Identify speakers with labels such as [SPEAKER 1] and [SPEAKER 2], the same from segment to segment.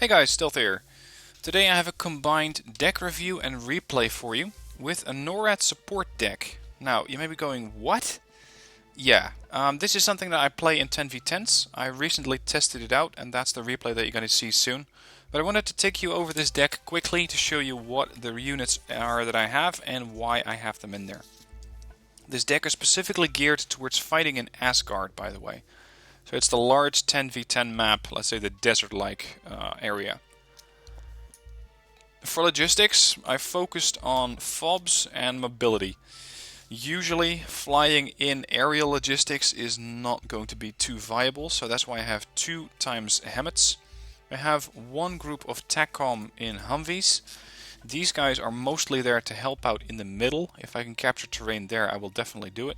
[SPEAKER 1] Hey guys, Stealth here. Today I have a combined deck review and replay for you with a NORAD support deck. Now, you may be going, what? Yeah, this is something that I play in 10v10s. I recently tested it out and that's the replay that you're going to see soon. But I wanted to take you over this deck quickly to show you what the units are that I have and why I have them in there. This deck is specifically geared towards fighting in Asgard, by the way. So it's the large 10v10 map, let's say the desert-like area. For logistics, I focused on FOBs and mobility. Usually, flying in aerial logistics is not going to be too viable, so that's why I have 2 times Hemmets. I have one group of TACCOM in Humvees. These guys are mostly there to help out in the middle. If I can capture terrain there, I will definitely do it.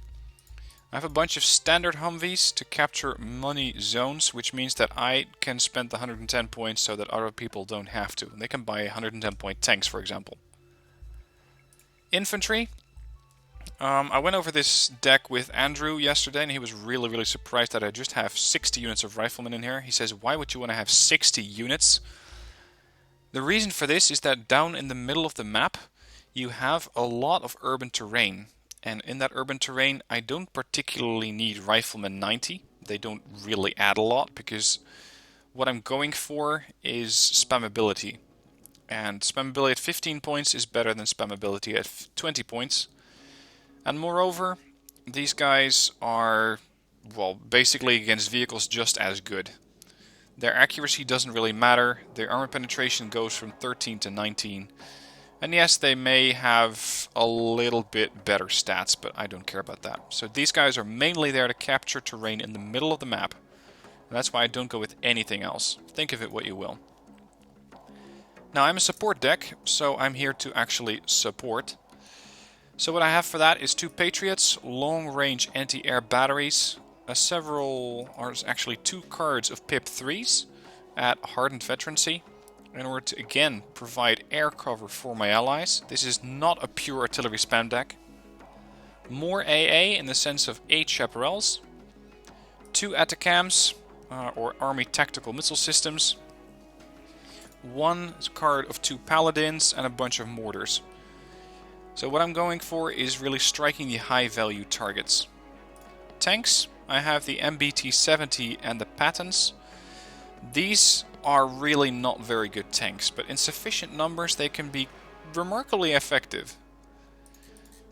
[SPEAKER 1] I have a bunch of standard Humvees to capture money zones, which means that I can spend the 110 points so that other people don't have to. They can buy 110 point tanks, for example. Infantry. I went over this deck with Andrew yesterday and he was really surprised that I just have 60 units of riflemen in here. He says, why would you want to have 60 units? The reason for this is that down in the middle of the map you have a lot of urban terrain. And in that urban terrain, I don't particularly need Rifleman 90. They don't really add a lot because what I'm going for is spammability. And spammability at 15 points is better than spammability at 20 points. And moreover, these guys are, well, basically against vehicles just as good. Their accuracy doesn't really matter. Their armor penetration goes from 13 to 19. And yes, they may have a little bit better stats, but I don't care about that. So these guys are mainly there to capture terrain in the middle of the map. And that's why I don't go with anything else. Think of it what you will. Now I'm a support deck, so I'm here to actually support. So what I have for that is 2 Patriots, long-range anti-air batteries, actually 2 cards of PIP 3s at Hardened Veterancy, in order to again provide air cover for my allies. This is not a pure artillery spam deck. More AA in the sense of 8 chaparrals, 2 Atacams or Army Tactical Missile Systems, 1 card of 2 Paladins and a bunch of mortars. So what I'm going for is really striking the high value targets. Tanks, I have the MBT-70 and the Pattons. These are really not very good tanks, but in sufficient numbers they can be remarkably effective.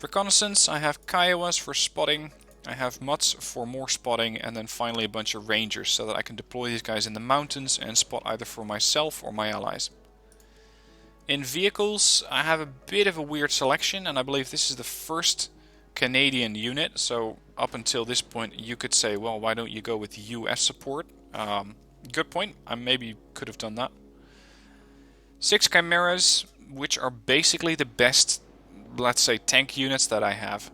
[SPEAKER 1] Reconnaissance, I have Kiowas for spotting, I have Mutts for more spotting, and then finally a bunch of Rangers so that I can deploy these guys in the mountains and spot either for myself or my allies. In vehicles, I have a bit of a weird selection, and I believe this is the first Canadian unit, so up until this point you could say, well, why don't you go with US support? Good point. I maybe could have done that. 6 Chimeras, which are basically the best, let's say, tank units that I have.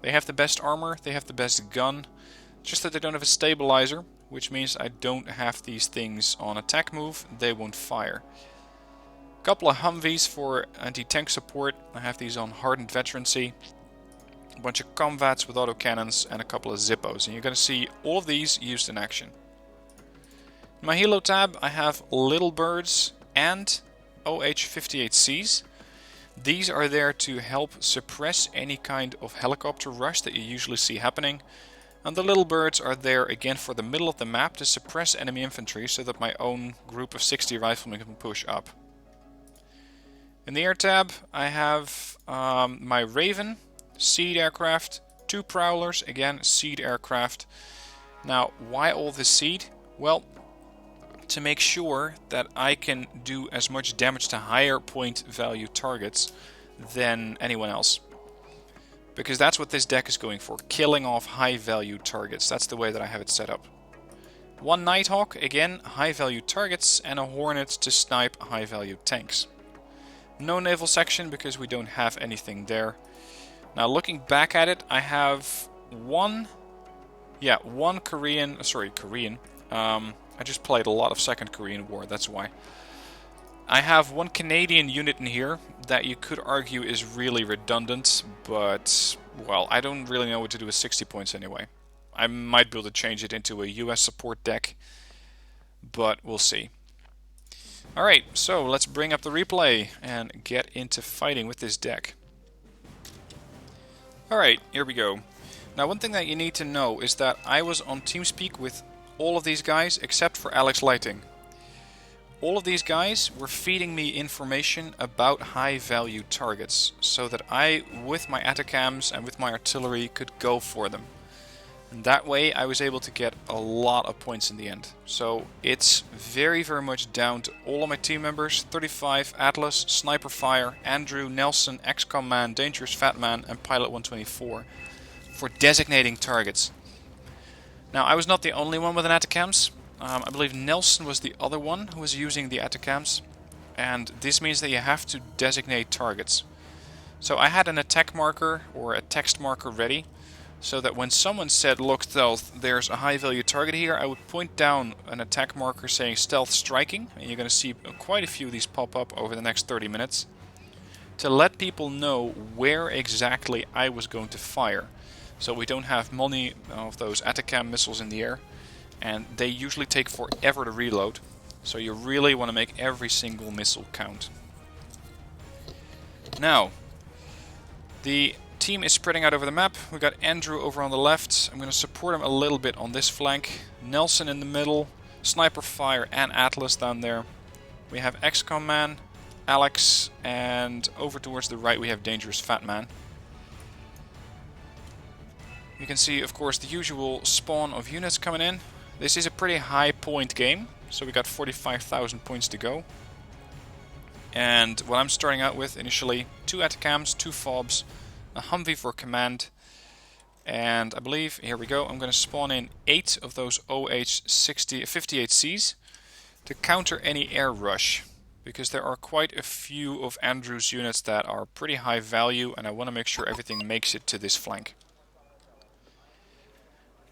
[SPEAKER 1] They have the best armor, they have the best gun, just that they don't have a stabilizer, which means I don't have these things on attack move, they won't fire. A couple of Humvees for anti-tank support, I have these on Hardened Veterancy. A bunch of Comvats with autocannons and a couple of Zippos, and you're going to see all of these used in action. In my Helo tab, I have Little Birds and OH-58Cs. These are there to help suppress any kind of helicopter rush that you usually see happening. And the Little Birds are there again for the middle of the map to suppress enemy infantry so that my own group of 60 riflemen can push up. In the air tab, I have my Raven, Seed aircraft, 2 Prowlers, again Seed aircraft. Now, why all this Seed? Well, to make sure that I can do as much damage to higher point value targets than anyone else. Because that's what this deck is going for, killing off high value targets. That's the way that I have it set up. 1 Nighthawk, again, high value targets, and a Hornet to snipe high value tanks. No naval section because we don't have anything there. Now looking back at it, I have one Korean. I just played a lot of Second Korean War, that's why. I have 1 Canadian unit in here that you could argue is really redundant, but, well, I don't really know what to do with 60 points anyway. I might be able to change it into a US support deck, but we'll see. Alright, so let's bring up the replay and get into fighting with this deck. Alright, here we go. Now one thing that you need to know is that I was on TeamSpeak with all of these guys except for Alex Lighting. All of these guys were feeding me information about high value targets so that I, with my Atacams and with my artillery, could go for them. And that way I was able to get a lot of points in the end. So it's very much down to all of my team members: 35, Atlas, Sniper Fire, Andrew, Nelson, XCOM Man, Dangerous Fat Man and Pilot 124 for designating targets. Now I was not the only one with an Atacams. I believe Nelson was the other one who was using the Atacams, and this means that you have to designate targets. So I had an attack marker or a text marker ready, so that when someone said, "Look, Stealth, there's a high value target here," I would point down an attack marker saying Stealth Striking, and you're going to see quite a few of these pop up over the next 30 minutes, to let people know where exactly I was going to fire. So we don't have many of those Atacam missiles in the air, and they usually take forever to reload, so you really want to make every single missile count. Now, the team is spreading out over the map. We got Andrew over on the left. I'm going to support him a little bit on this flank. Nelson in the middle, Sniper Fire and Atlas down there. We have XCOM Man, Alex, and over towards the right we have Dangerous Fat Man. You can see, of course, the usual spawn of units coming in. This is a pretty high point game, so we got 45,000 points to go. And what I'm starting out with initially, 2 Atacams, 2 Fobs, a Humvee for command, and I believe, here we go, I'm going to spawn in 8 of those OH-58Cs to counter any air rush, because there are quite a few of Andrew's units that are pretty high value, and I want to make sure everything makes it to this flank.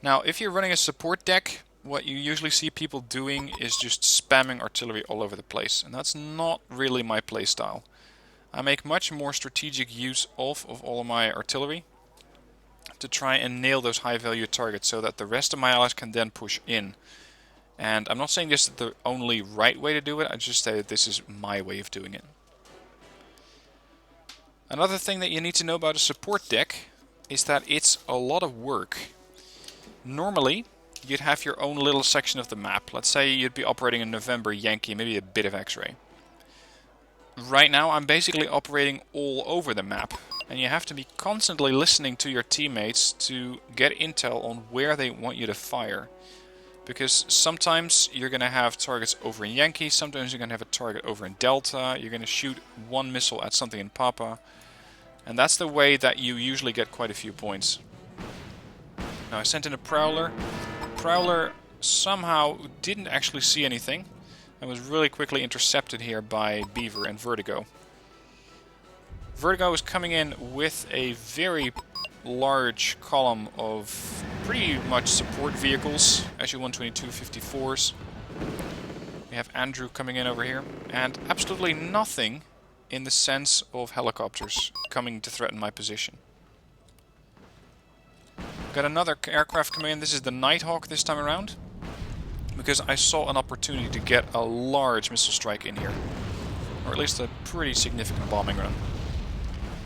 [SPEAKER 1] Now, if you're running a support deck, what you usually see people doing is just spamming artillery all over the place, and that's not really my playstyle. I make much more strategic use of all of my artillery to try and nail those high value targets so that the rest of my allies can then push in. And I'm not saying this is the only right way to do it, I just say that this is my way of doing it. Another thing that you need to know about a support deck is that it's a lot of work. Normally, you'd have your own little section of the map. Let's say you'd be operating in November Yankee, maybe a bit of X-Ray. Right now, I'm basically operating all over the map, and you have to be constantly listening to your teammates to get intel on where they want you to fire. Because sometimes you're going to have targets over in Yankee, sometimes you're going to have a target over in Delta, you're going to shoot one missile at something in Papa, and that's the way that you usually get quite a few points. Now I sent in a Prowler. Prowler somehow didn't actually see anything and was really quickly intercepted here by Beaver and Vertigo. Vertigo is coming in with a very large column of pretty much support vehicles, SU-122 54s. We have Andrew coming in over here, and absolutely nothing in the sense of helicopters coming to threaten my position. Got another aircraft coming in. This is the Nighthawk this time around, because I saw an opportunity to get a large missile strike in here, or at least a pretty significant bombing run.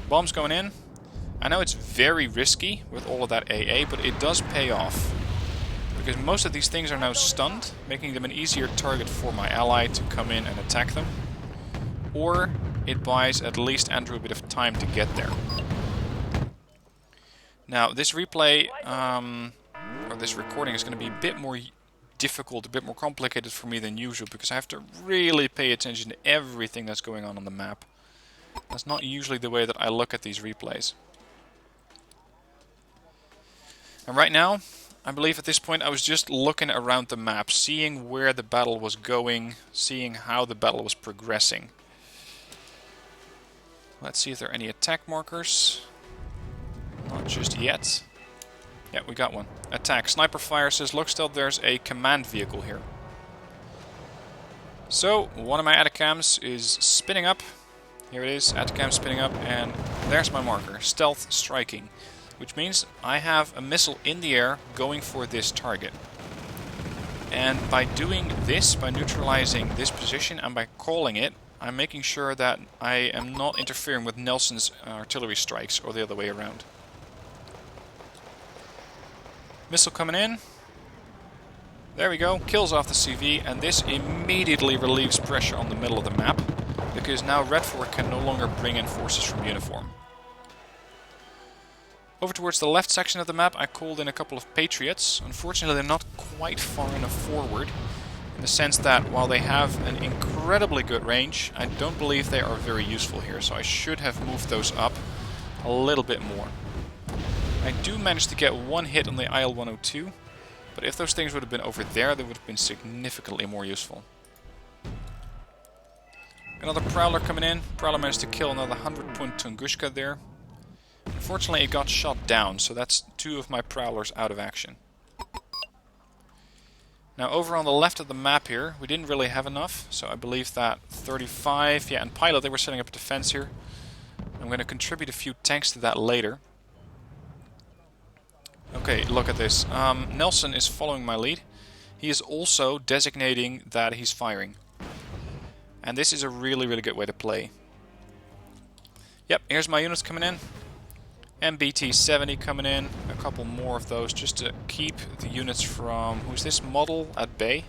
[SPEAKER 1] Bombs going in. I know it's very risky with all of that AA, but it does pay off, because most of these things are now stunned, making them an easier target for my ally to come in and attack them, or it buys at least Andrew a bit of time to get there. Now, this replay, or this recording, is going to be a bit more difficult, a bit more complicated for me than usual, because I have to really pay attention to everything that's going on the map. That's not usually the way that I look at these replays. And right now, I believe at this point I was just looking around the map, seeing where the battle was going, seeing how the battle was progressing. Let's see if there are any attack markers. Not just yet. Yeah, we got one. Attack. Sniper Fire says, "Look, still there's a command vehicle here." So, one of my Atacams is spinning up. Here it is, Atacam spinning up, and there's my marker, Stealth Striking. Which means I have a missile in the air going for this target. And by doing this, by neutralizing this position and by calling it, I'm making sure that I am not interfering with Nelson's artillery strikes or the other way around. Missile coming in. There we go, kills off the CV, and this immediately relieves pressure on the middle of the map, because now Red Fort can no longer bring in forces from uniform. Over towards the left section of the map, I called in a couple of Patriots. Unfortunately, they're not quite far enough forward, in the sense that while they have an incredibly good range, I don't believe they are very useful here, so I should have moved those up a little bit more. I do manage to get one hit on the IL-102, but if those things would have been over there, they would have been significantly more useful. Another Prowler coming in. Prowler managed to kill another 100-point Tunguska there. Unfortunately, it got shot down, so that's 2 of my Prowlers out of action. Now, over on the left of the map here, we didn't really have enough, so I believe that 35, yeah, and Pilot, they were setting up a defense here. I'm going to contribute a few tanks to that later. Okay, look at this. Nelson is following my lead. He is also designating that he's firing. And this is a really, really good way to play. Yep, here's my units coming in. MBT-70 coming in. A couple more of those just to keep the units from... Who's this? Model at bay.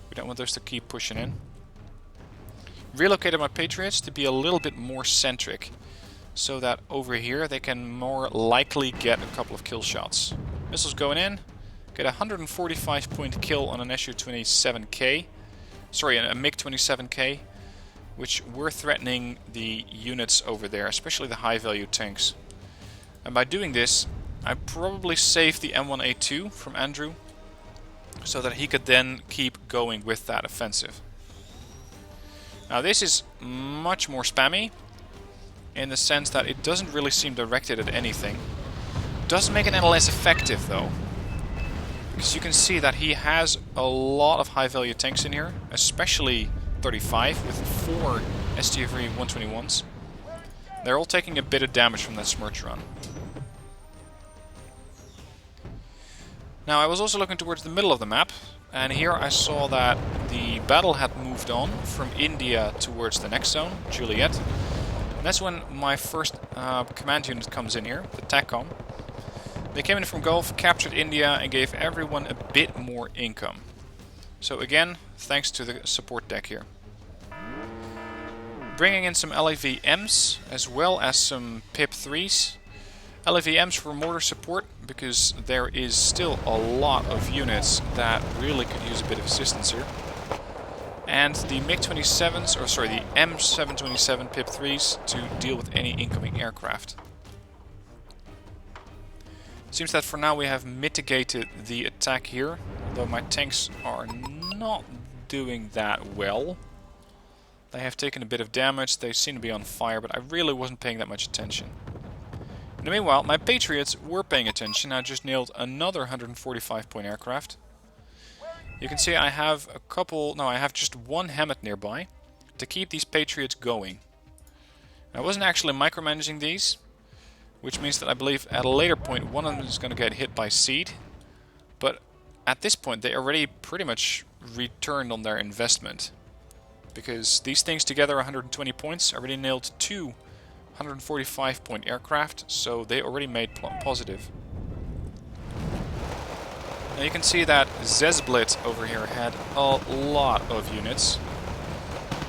[SPEAKER 1] We don't want those to keep pushing in. Relocated my Patriots to be a little bit more centric, so that over here they can more likely get a couple of kill shots. Missiles going in. Get a 145 point kill on an Su-27K. Sorry, a MiG-27K. Which were threatening the units over there, especially the high value tanks. And by doing this, I probably saved the M1A2 from Andrew, so that he could then keep going with that offensive. Now this is much more spammy, in the sense that it doesn't really seem directed at anything. Doesn't make it any less effective though, because you can see that he has a lot of high value tanks in here, especially 35 with 4 STFV 121s. They're all taking a bit of damage from that Smirch run. Now I was also looking towards the middle of the map, and here I saw that the battle had moved on from India towards the next zone, Juliet. That's when my first command unit comes in here, the TACCOM. They came in from Gulf, captured India, and gave everyone a bit more income. So again, thanks to the support deck here. Bringing in some LAV-Ms, as well as some PIP-3s. LAV-Ms for mortar support, because there is still a lot of units that really could use a bit of assistance here. And the MiG-27s, or sorry, the M727 PIP-3s to deal with any incoming aircraft. Seems that for now we have mitigated the attack here, although my tanks are not doing that well. They have taken a bit of damage, they seem to be on fire, but I really wasn't paying that much attention. In the meanwhile, my Patriots were paying attention. I just nailed another 145 point aircraft. You can see I have a couple, no, I have just one Hammett nearby to keep these Patriots going. I wasn't actually micromanaging these, which means that I believe at a later point one of them is going to get hit by seed. But at this point they already pretty much returned on their investment, because these things together, 120 points, already nailed 2 145 point aircraft, so they already made positive. Now you can see that Zezblit over here had a lot of units,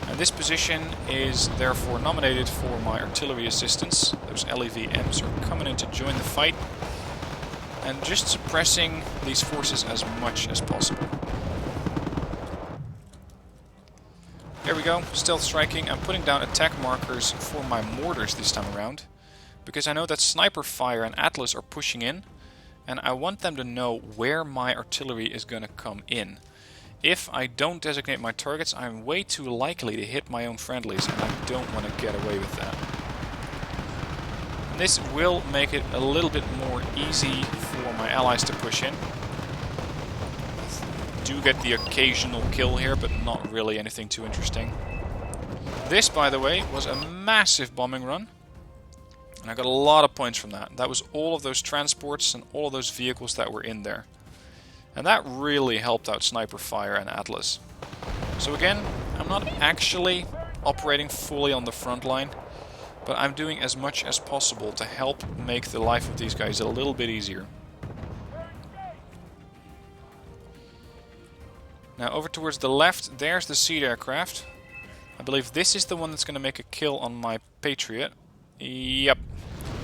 [SPEAKER 1] and this position is therefore nominated for my artillery assistance. Those LAV-Ms are coming in to join the fight and just suppressing these forces as much as possible. There we go, stealth striking. I'm putting down attack markers for my mortars this time around, because I know that Sniper Fire and Atlas are pushing in, and I want them to know where my artillery is going to come in. If I don't designate my targets, I'm way too likely to hit my own friendlies, and I don't want to get away with that. And this will make it a little bit more easy for my allies to push in. Do get the occasional kill here, but not really anything too interesting. This, by the way, was a massive bombing run, and I got a lot of points from that. That was all of those transports and all of those vehicles that were in there. And that really helped out Sniper Fire and Atlas. So again, I'm not actually operating fully on the front line, but I'm doing as much as possible to help make the life of these guys a little bit easier. Now over towards the left, there's the Seed Aircraft. I believe this is the one that's going to make a kill on my Patriot. Yep.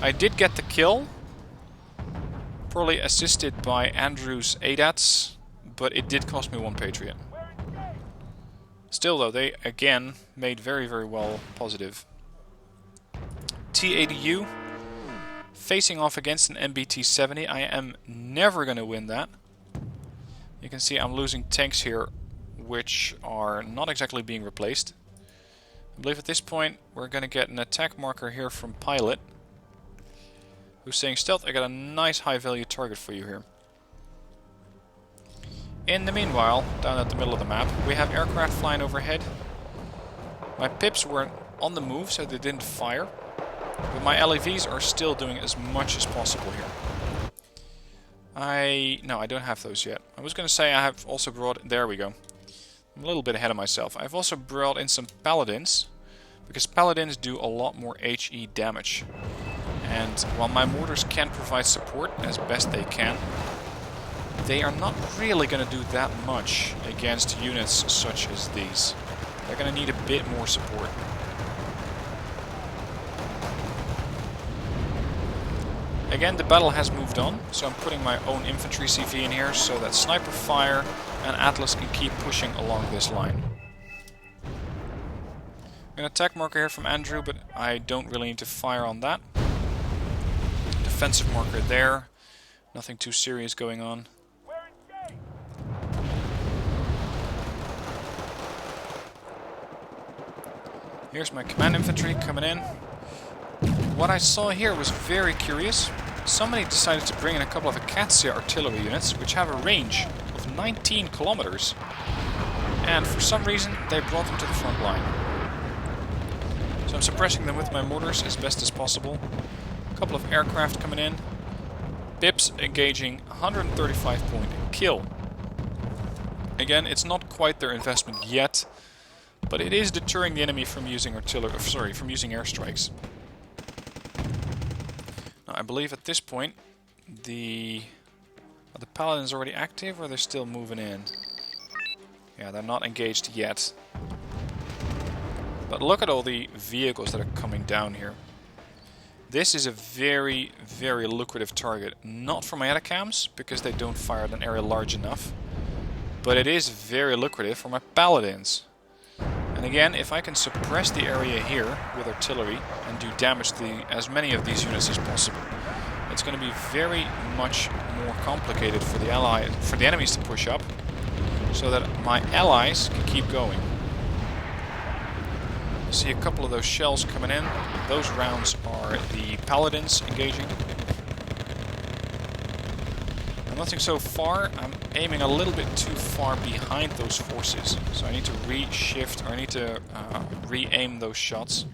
[SPEAKER 1] I did get the kill. Probably assisted by Andrew's ADATs, but it did cost me 1 Patriot. Still though, they again made very, very well positive. T-80U facing off against an MBT-70. I am never going to win that. You can see I'm losing tanks here, which are not exactly being replaced. I believe at this point we're going to get an attack marker here from Pilot, who's saying, Stealth, I got a nice high value target for you here. In the meanwhile, down at the middle of the map, we have aircraft flying overhead. My pips were on the move, so they didn't fire. But my LAVs are still doing as much as possible here. No, I don't have those yet. I was going to say I have also brought... There we go. I'm a little bit ahead of myself. I've also brought in some Paladins, because Paladins do a lot more HE damage. And while my mortars can provide support as best they can, they are not really going to do that much against units such as these. They're going to need a bit more support. Again, the battle has moved on, so I'm putting my own infantry CV in here so that Sniper Fire and Atlas can keep pushing along this line. An attack marker here from Andrew, but I don't really need to fire on that. Defensive marker there. Nothing too serious going on. Here's my command infantry coming in. What I saw here was very curious. Somebody decided to bring in a couple of Acacia artillery units, which have a range of 19 kilometers. And for some reason, they brought them to the front line. So I'm suppressing them with my mortars as best as possible. A couple of aircraft coming in. Pips engaging 135 point kill. Again, it's not quite their investment yet, but it is deterring the enemy from using from using airstrikes. Now, I believe at this point are the Paladins already active, or they're still moving in? Yeah, they're not engaged yet. But look at all the vehicles that are coming down here. This is a very, very lucrative target. Not for my Atacams, because they don't fire at an area large enough. But it is very lucrative for my Paladins. And again, if I can suppress the area here with artillery and do damage to as many of these units as possible, it's going to be very much more complicated for the enemies to push up, so that my allies can keep going. You see a couple of those shells coming in. Those rounds are the Paladins engaging. And nothing so far. I'm aiming a little bit too far behind those forces, so I need to reshift, or I need to re-aim those shots.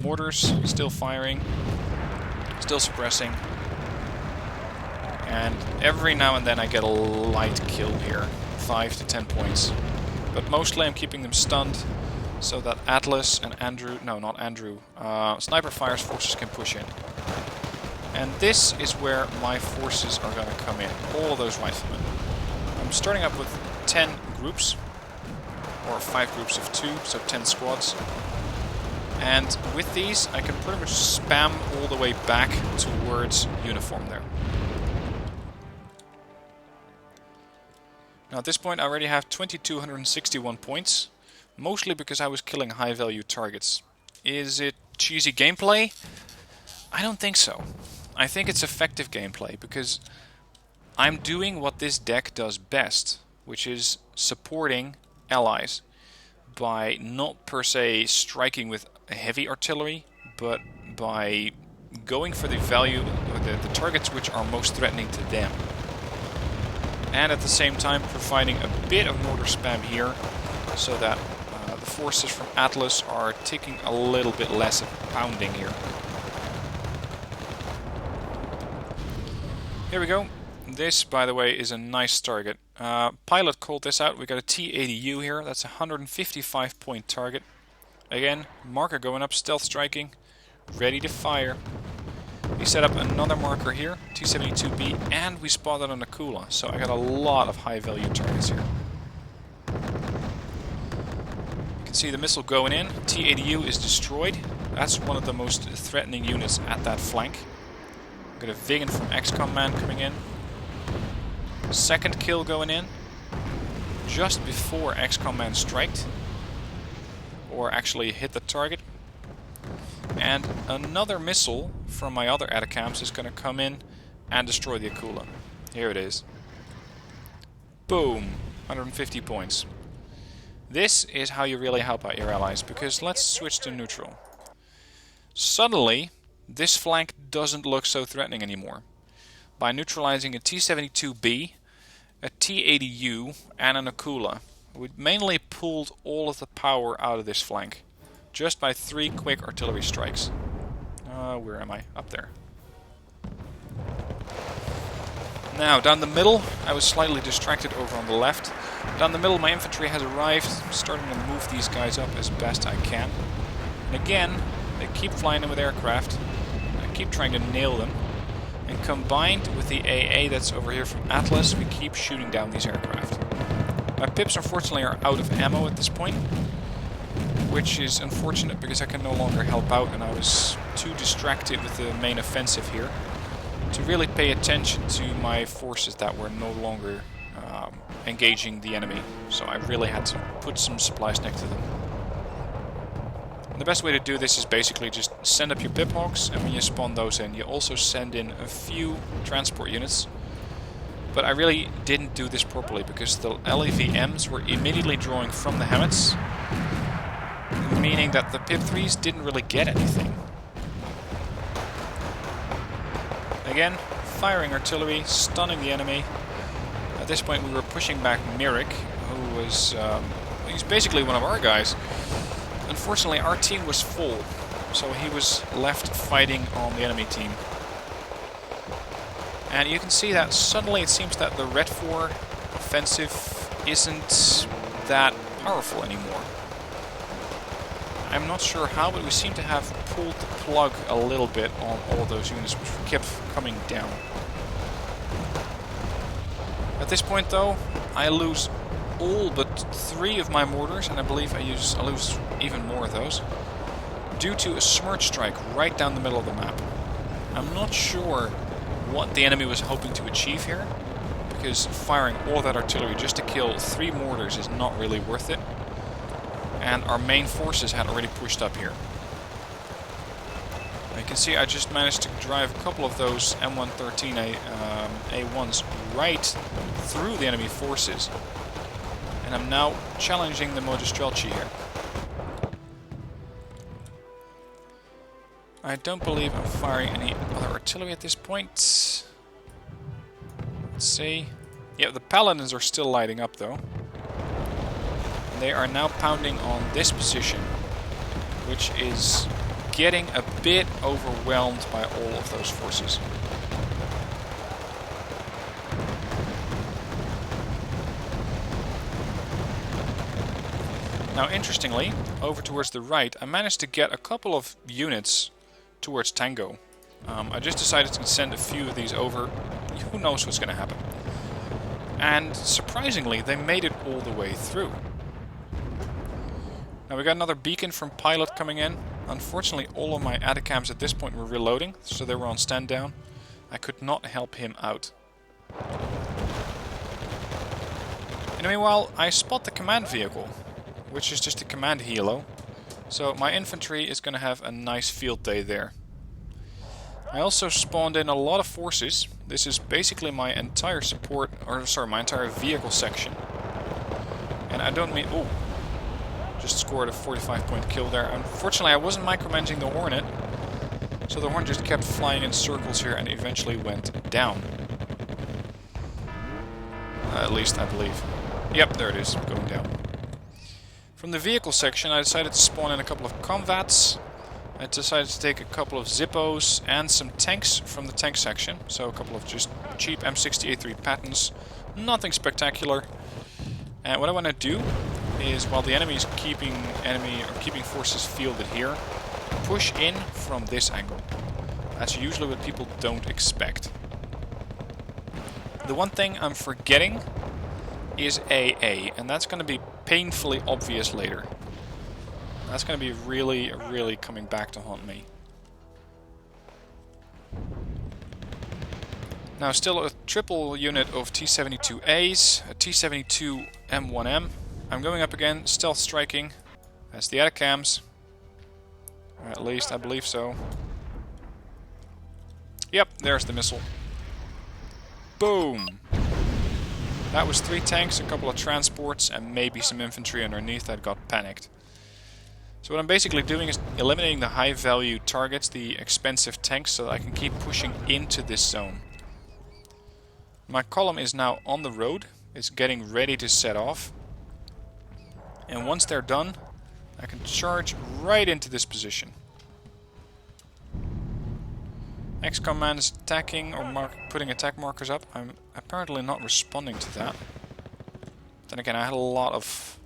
[SPEAKER 1] Mortars still firing, still suppressing, and every now and then I get a light kill here, 5 to 10 points. But mostly I'm keeping them stunned so that Atlas and Sniper Fire's forces can push in. And this is where my forces are going to come in, all of those riflemen. I'm starting up with 10 groups, or 5 groups of 2, so 10 squads. And with these, I can pretty much spam all the way back towards uniform there. Now at this point I already have 2,261 points, mostly because I was killing high value targets. Is it cheesy gameplay? I don't think so. I think it's effective gameplay, because I'm doing what this deck does best, which is supporting allies by not per se striking with heavy artillery, but by going for the value, or the targets which are most threatening to them. And at the same time providing a bit of mortar spam here, so that the forces from Atlas are taking a little bit less of pounding here. Here we go. This, by the way, is a nice target. Pilot called this out. We got a T-80U here. That's a 155 point target. Again, marker going up, stealth striking, ready to fire. We set up another marker here, T-72B, and we spotted an Akula. So I got a lot of high value targets here. You can see the missile going in. T-80U is destroyed. That's one of the most threatening units at that flank. We've got a Viggen from XCOM Man coming in. Second kill going in. Just before XCOM Man striked. Or actually hit the target. And another missile from my other ATACMS is going to come in and destroy the Akula. Here it is. Boom! 150 points. This is how you really help out your allies, because let's switch to neutral. Suddenly, this flank doesn't look so threatening anymore. By neutralizing a T-72B, a T-80U and an Akula, we mainly pulled all of the power out of this flank. Just by 3 quick artillery strikes. Where am I? Up there. Now, down the middle, I was slightly distracted over on the left. Down the middle, my infantry has arrived. I'm starting to move these guys up as best I can. And again, they keep flying in with aircraft. I keep trying to nail them. And combined with the AA that's over here from Atlas, we keep shooting down these aircraft. My pips, unfortunately, are out of ammo at this point. Which is unfortunate because I can no longer help out, and I was too distracted with the main offensive here to really pay attention to my forces that were no longer engaging the enemy. So I really had to put some supplies next to them. And the best way to do this is basically just send up your Piphawks, and when you spawn those in, you also send in a few transport units. But I really didn't do this properly because the LEVMs were immediately drawing from the Hammets, meaning that the Pip-3s didn't really get anything. Again, firing artillery, stunning the enemy. At this point we were pushing back Mirik, who was he's basically one of our guys. Unfortunately our team was full, so he was left fighting on the enemy team. And you can see that suddenly it seems that the Red 4 offensive isn't that powerful anymore. I'm not sure how, but we seem to have pulled the plug a little bit on all those units, which kept coming down. At this point, though, I lose all but 3 of my mortars, and I believe I lose even more of those, due to a smirch strike right down the middle of the map. I'm not sure what the enemy was hoping to achieve here, because firing all that artillery just to kill 3 mortars is not really worth it. And our main forces had already pushed up here. You can see I just managed to drive a couple of those M113 A1s right through the enemy forces. And I'm now challenging the Modestrelci here. I don't believe I'm firing any other artillery at this point. Let's see. Yeah, the Paladins are still lighting up though. They are now pounding on this position, which is getting a bit overwhelmed by all of those forces. Now, interestingly, over towards the right, I managed to get a couple of units towards Tango. I just decided to send a few of these over. Who knows what's going to happen? And surprisingly, they made it all the way through. Now we got another beacon from Pilot coming in. Unfortunately, all of my ATACMs at this point were reloading, so they were on stand down. I could not help him out. In the meanwhile, I spot the command vehicle, which is just a command helo. So my infantry is going to have a nice field day there. I also spawned in a lot of forces. This is basically my entire support, or sorry, my entire vehicle section. And I don't mean... Oh! Just scored a 45-point kill there. Unfortunately, I wasn't micromanaging the Hornet, so the Hornet just kept flying in circles here and eventually went down. At least, I believe. Yep, there it is, going down. From the vehicle section, I decided to spawn in a couple of Comvats, I decided to take a couple of Zippos and some tanks from the tank section. So a couple of just cheap M60A3 Pattons. Nothing spectacular. And what I want to do is, while the enemy is keeping forces fielded here, push in from this angle. That's usually what people don't expect. The one thing I'm forgetting is AA, and that's going to be painfully obvious later. That's going to be really, really coming back to haunt me. Now, still a triple unit of T-72As, a T-72 M1M. I'm going up again, stealth striking. That's the Atacams. Or at least, I believe so. Yep, there's the missile. Boom! That was 3 tanks, a couple of transports, and maybe some infantry underneath that got panicked. So what I'm basically doing is eliminating the high value targets, the expensive tanks, so that I can keep pushing into this zone. My column is now on the road. It's getting ready to set off. And once they're done, I can charge right into this position. XCOM man is attacking or putting attack markers up. I'm apparently not responding to that. Then again, I had a lot of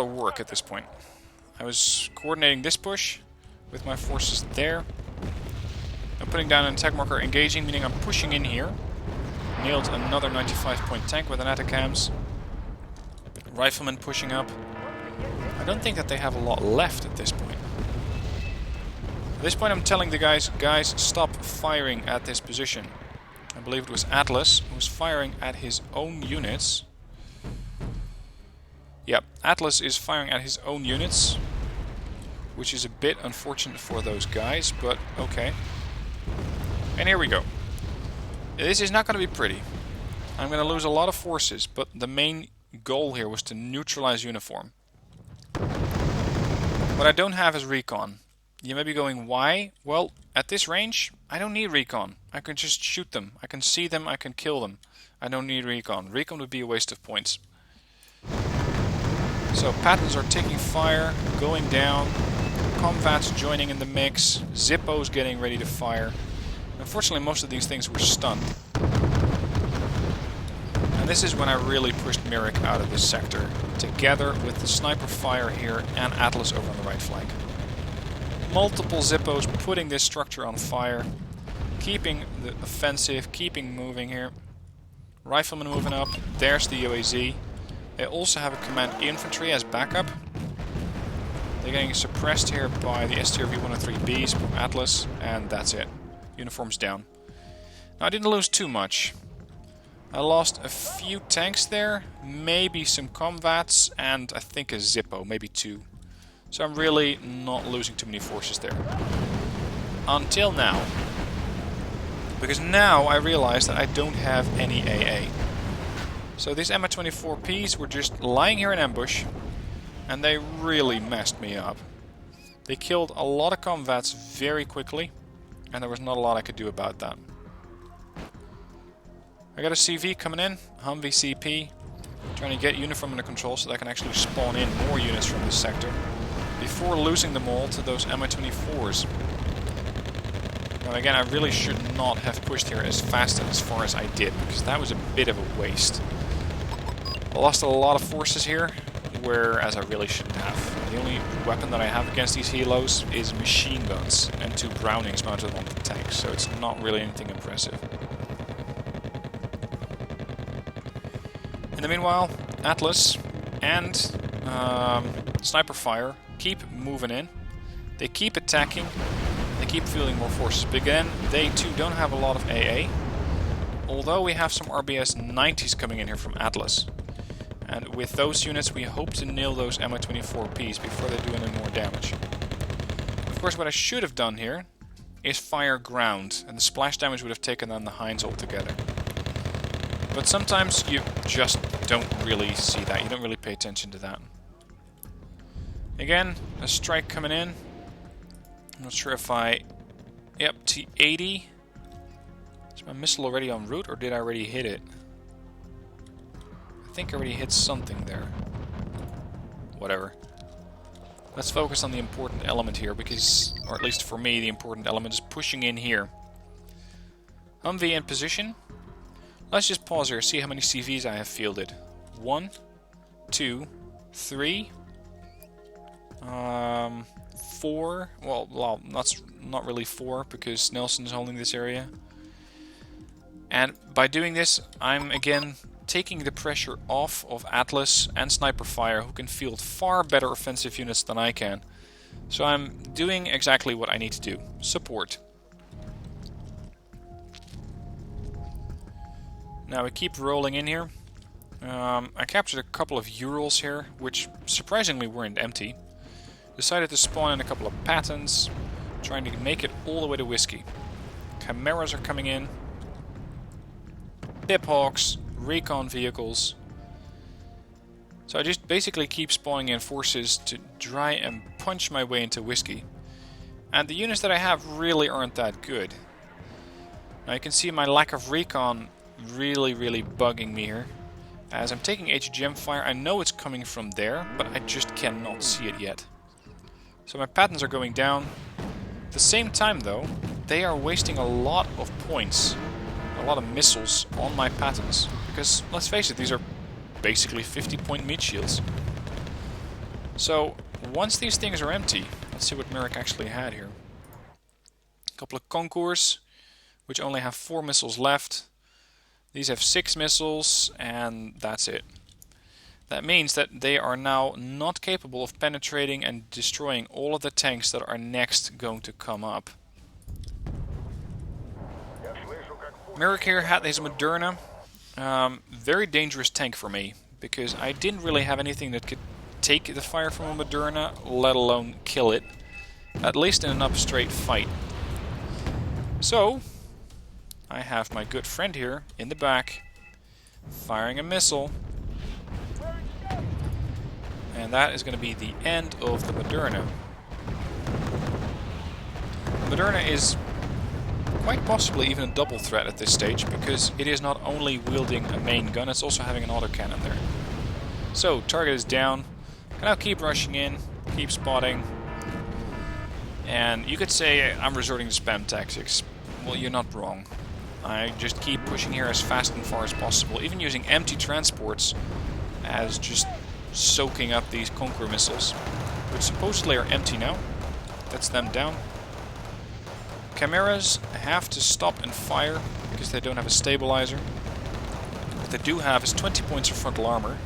[SPEAKER 1] work at this point. I was coordinating this push with my forces there. I'm putting down an attack marker engaging, meaning I'm pushing in here. Nailed another 95-point tank with an Atacams. Riflemen pushing up. I don't think that they have a lot left at this point. At this point I'm telling the guys, stop firing at this position. I believe it was Atlas who was firing at his own units. Yep, Atlas is firing at his own units, which is a bit unfortunate for those guys, but okay. And here we go. This is not going to be pretty. I'm going to lose a lot of forces, but the main goal here was to neutralize uniform. What I don't have is recon. You may be going, why? Well, at this range, I don't need recon. I can just shoot them. I can see them, I can kill them. I don't need recon. Recon would be a waste of points. So, Pattons are taking fire, going down. Comvats joining in the mix. Zippos getting ready to fire. Unfortunately, most of these things were stunned. And this is when I really pushed Mirik out of this sector, together with the sniper fire here and Atlas over on the right flank. Multiple Zippos putting this structure on fire, keeping the offensive, keeping moving here. Riflemen moving up, there's the UAZ. They also have a command infantry as backup. They're getting suppressed here by the STRV-103Bs from Atlas, and that's it. Uniforms down. Now, I didn't lose too much. I lost a few tanks there, maybe some comvats, and I think a Zippo, maybe 2. So I'm really not losing too many forces there. Until now. Because now I realize that I don't have any AA. So these Mi-24Ps were just lying here in ambush, and they really messed me up. They killed a lot of comvats very quickly, and there was not a lot I could do about that. I got a CV coming in, Humvee CP, trying to get uniform under control so that I can actually spawn in more units from this sector before losing them all to those Mi-24s. Now again, I really should not have pushed here as fast and as far as I did, because that was a bit of a waste. I lost a lot of forces here, whereas I really shouldn't have. The only weapon that I have against these helos is machine guns and 2 Brownings mounted on the tanks, so it's not really anything impressive. In the meanwhile, Atlas and Sniper Fire keep moving in. They keep attacking. They keep fielding more forces. But again, they too don't have a lot of AA. Although we have some RBS 90s coming in here from Atlas. And with those units, we hope to nail those Mi-24Ps before they do any more damage. Of course, what I should have done here is fire ground, and the splash damage would have taken down the Hinds altogether. But sometimes you just don't really see that. You don't really pay attention to that. Again, a strike coming in. I'm not sure if I... Yep, T-80. Is my missile already en route, or did I already hit it? I think I already hit something there. Whatever. Let's focus on the important element here, because, or at least for me, the important element is pushing in here. Humvee in position. Let's just pause here, see how many CVs I have fielded. 1, 2, 3, 4. Well, that's not really 4 because Nelson's holding this area. And by doing this, I'm again taking the pressure off of Atlas and Sniper Fire, who can field far better offensive units than I can. So I'm doing exactly what I need to do. Support. Now we keep rolling in here. I captured a couple of Urals here, which surprisingly weren't empty. Decided to spawn in a couple of Pattons, trying to make it all the way to Whiskey. Chimeras are coming in. Piphawks, recon vehicles. So I just basically keep spawning in forces to try and punch my way into Whiskey. And the units that I have really aren't that good. Now you can see my lack of recon really bugging me here. As I'm taking HGM fire, I know it's coming from there, but I just cannot see it yet. So my Pattons are going down. At the same time though, they are wasting a lot of points, a lot of missiles on my Pattons. Because, let's face it, these are basically 50-point meat shields. So, once these things are empty, let's see what Merrick actually had here. A couple of Concours, which only have 4 missiles left. These have 6 missiles, and that's it. That means that they are now not capable of penetrating and destroying all of the tanks that are next going to come up. Merrick here had his Moderna. Very dangerous tank for me, because I didn't really have anything that could take the fire from a Moderna, let alone kill it. At least in an up-straight fight. So, I have my good friend here in the back, firing a missile. And that is going to be the end of the Moderna. Moderna is quite possibly even a double threat at this stage, because it is not only wielding a main gun, it's also having an autocannon there. So, target is down. Can now keep rushing in, keep spotting. And you could say I'm resorting to spam tactics. Well, you're not wrong. I just keep pushing here as fast and far as possible, even using empty transports as just soaking up these Conqueror missiles, which supposedly are empty now. That's them down. Chimeras have to stop and fire because they don't have a stabilizer. What they do have is 20 points of frontal armor,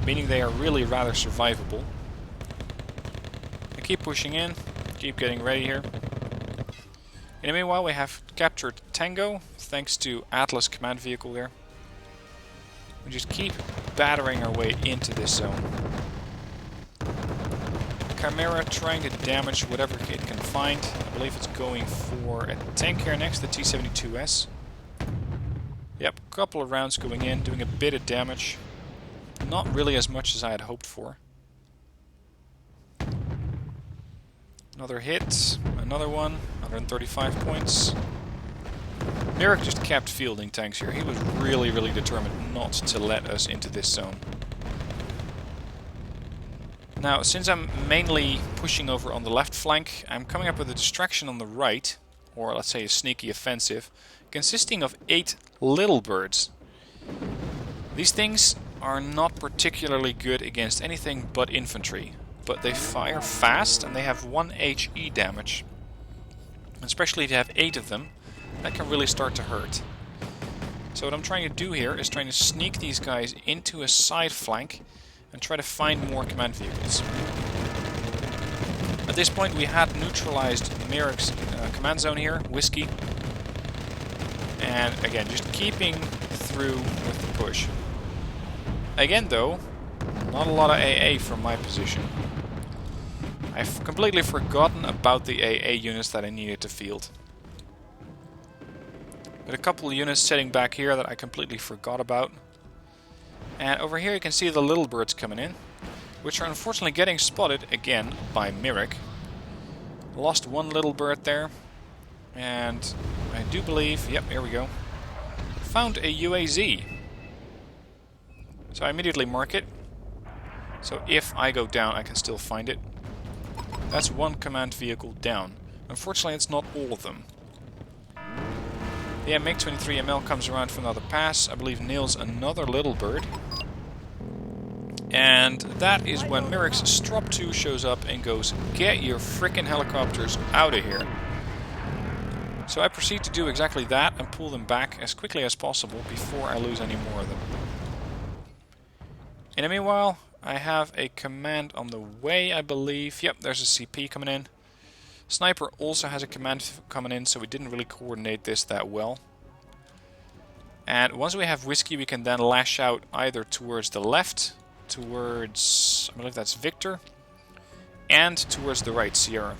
[SPEAKER 1] meaning they are really rather survivable. I keep pushing in, keep getting ready here. In the meanwhile, we have captured Tango, thanks to Atlas command vehicle there. We just keep battering our way into this zone. Chimera trying to damage whatever it can find. I believe it's going for a tank here next, the T-72S. Yep, a couple of rounds going in, doing a bit of damage. Not really as much as I had hoped for. Another hit, another one, 135 points. Merrick just kept fielding tanks here. He was really determined not to let us into this zone. Now, since I'm mainly pushing over on the left flank, I'm coming up with a distraction on the right, or let's say a sneaky offensive, consisting of 8 little birds. These things are not particularly good against anything but infantry, but they fire fast and they have 1 HE damage. Especially if you have 8 of them, that can really start to hurt. So what I'm trying to do here is trying to sneak these guys into a side flank and try to find more command vehicles. At this point we had neutralized Merrick's command zone here, Whiskey. And again, just keeping through with the push. Again though, not a lot of AA from my position. I've completely forgotten about the AA units that I needed to field. But a couple of units sitting back here that I completely forgot about. And over here you can see the little birds coming in, which are unfortunately getting spotted again by Merrick. Lost 1 little bird there, and I do believe, yep, here we go, found a UAZ. So I immediately mark it, so if I go down I can still find it. That's one command vehicle down. Unfortunately, it's not all of them. The MiG-23ML comes around for another pass. I believe nails another little bird. And that is when Merrick's Strop 2 shows up and goes, "Get your frickin' helicopters out of here." So I proceed to do exactly that and pull them back as quickly as possible before I lose any more of them. In the meanwhile, I have a command on the way, I believe. Yep, there's a CP coming in. Sniper also has a command coming in, so we didn't really coordinate this that well. And once we have Whiskey, we can then lash out either towards the left, towards, I believe that's Victor, and towards the right, Sierra.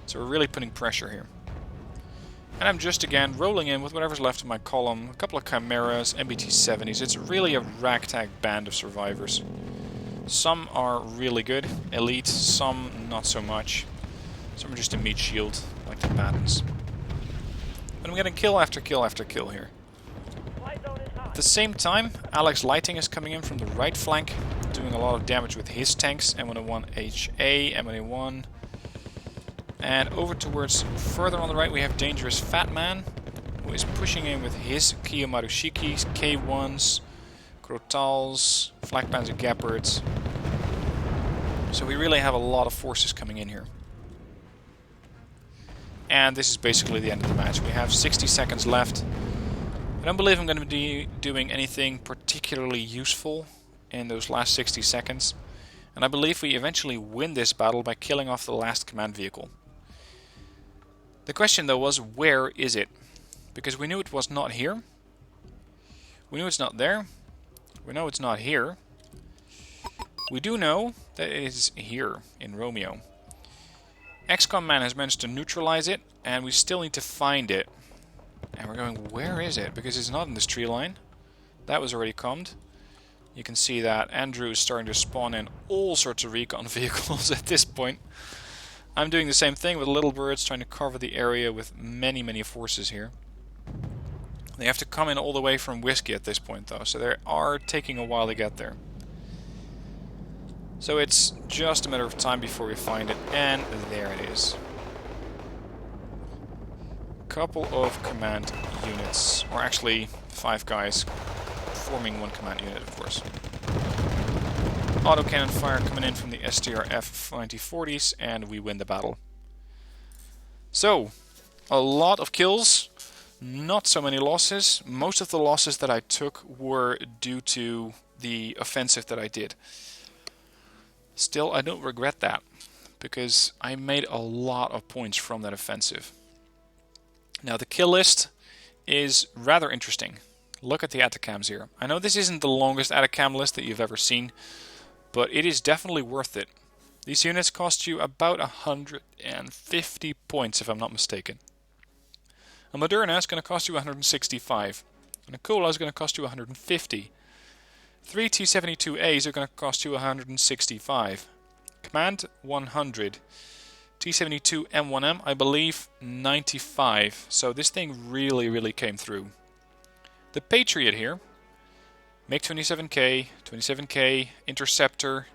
[SPEAKER 1] So we're really putting pressure here. And I'm just again rolling in with whatever's left of my column, a couple of Chimeras, MBT-70s. It's really a ragtag band of survivors. Some are really good, elite, some not so much. Some are just a meat shield, like the Pattons. And I'm getting kill after kill after kill here. At the same time, Alex Lighting is coming in from the right flank, doing a lot of damage with his tanks, M101HA, M101. And over towards further on the right we have Dangerous Fat Man, who is pushing in with his Kiyomarushikis, K1s, Crotals, Flak Panzer Gepards. So we really have a lot of forces coming in here. And this is basically the end of the match. We have 60 seconds left. I don't believe I'm going to be doing anything particularly useful in those last 60 seconds. And I believe we eventually win this battle by killing off the last command vehicle. The question though was, where is it? Because we knew it was not here. We knew it's not there. We know it's not here. We do know that it is here in Romeo. XCOM Man has managed to neutralize it, and we still need to find it. And we're going, where is it? Because it's not in this tree line. That was already commed. You can see that Andrew is starting to spawn in all sorts of recon vehicles at this point. I'm doing the same thing with little birds, trying to cover the area with many, many forces here. They have to come in all the way from Whiskey at this point though, so they are taking a while to get there. So it's just a matter of time before we find it, and there it is. Couple of command units, or actually 5 guys forming one command unit, of course. Autocannon fire coming in from the STRF 9040s, and we win the battle. So, a lot of kills, not so many losses. Most of the losses that I took were due to the offensive that I did. Still, I don't regret that, because I made a lot of points from that offensive. Now, the kill list is rather interesting. Look at the Atacams here. I know this isn't the longest Atacam list that you've ever seen, but it is definitely worth it. These units cost you about 150 points, if I'm not mistaken. A Moderna is going to cost you 165, and a Kula is going to cost you 150. 3 T-72As are going to cost you 165. Command 100. T-72 M1M, I believe 95. So this thing really came through. The Patriot here, MiG-27K, 27K, Interceptor,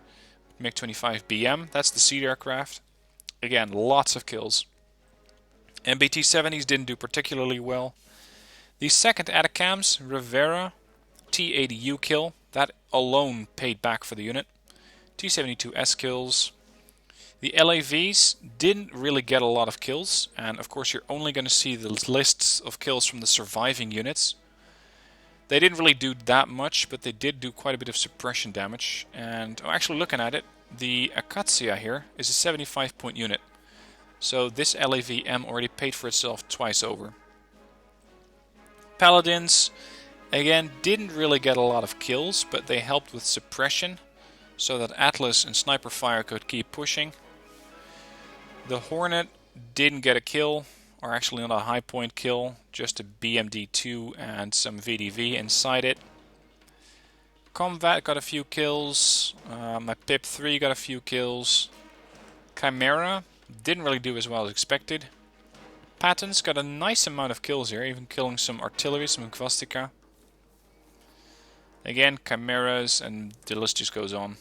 [SPEAKER 1] MiG-25BM, that's the seed aircraft. Again, lots of kills. MBT-70s didn't do particularly well. The second Atacams, Rivera, T-80U kill, that alone paid back for the unit. T-72S kills. The LAVs didn't really get a lot of kills, and of course you're only going to see the lists of kills from the surviving units. They didn't really do that much, but they did do quite a bit of suppression damage. And actually looking at it, the Acacia here is a 75 point unit. So this LAV-M already paid for itself twice over. Paladins, again, didn't really get a lot of kills, but they helped with suppression, so that Atlas and Sniper Fire could keep pushing. The Hornet didn't get a kill, or actually not a high point kill, just a BMD-2 and some VDV inside it. Combat got a few kills, my PIP-3 got a few kills. Chimera didn't really do as well as expected. Pattons got a nice amount of kills here, even killing some artillery, some Kvastika. Again, Chimeras, and the list just goes on.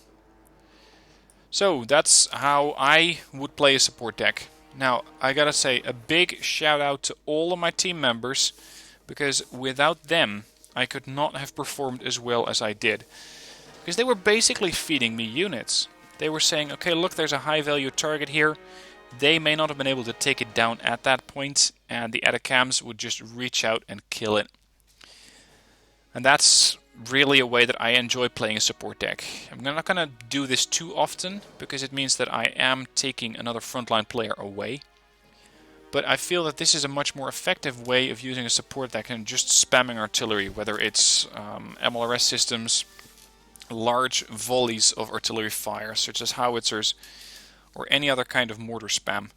[SPEAKER 1] So that's how I would play a support deck. Now, I gotta say a big shout out to all of my team members, because without them, I could not have performed as well as I did. Because they were basically feeding me units. They were saying, okay, look, there's a high value target here. They may not have been able to take it down at that point, and the Atacams would just reach out and kill it. And that's really a way that I enjoy playing a support deck. I'm not going to do this too often, because it means that I am taking another frontline player away. But I feel that this is a much more effective way of using a support deck than just spamming artillery, whether it's MLRS systems, large volleys of artillery fire, such as howitzers, or any other kind of mortar spam.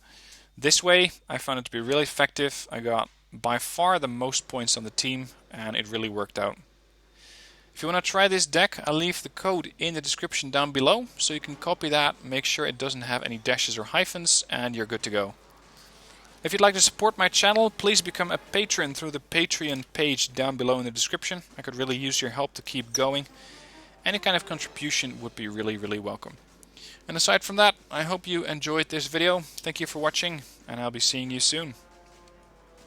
[SPEAKER 1] This way, I found it to be really effective. I got by far the most points on the team, and it really worked out. If you want to try this deck, I'll leave the code in the description down below, so you can copy that, make sure it doesn't have any dashes or hyphens, and you're good to go. If you'd like to support my channel, please become a patron through the Patreon page down below in the description. I could really use your help to keep going. Any kind of contribution would be really, really welcome. And aside from that, I hope you enjoyed this video. Thank you for watching, and I'll be seeing you soon.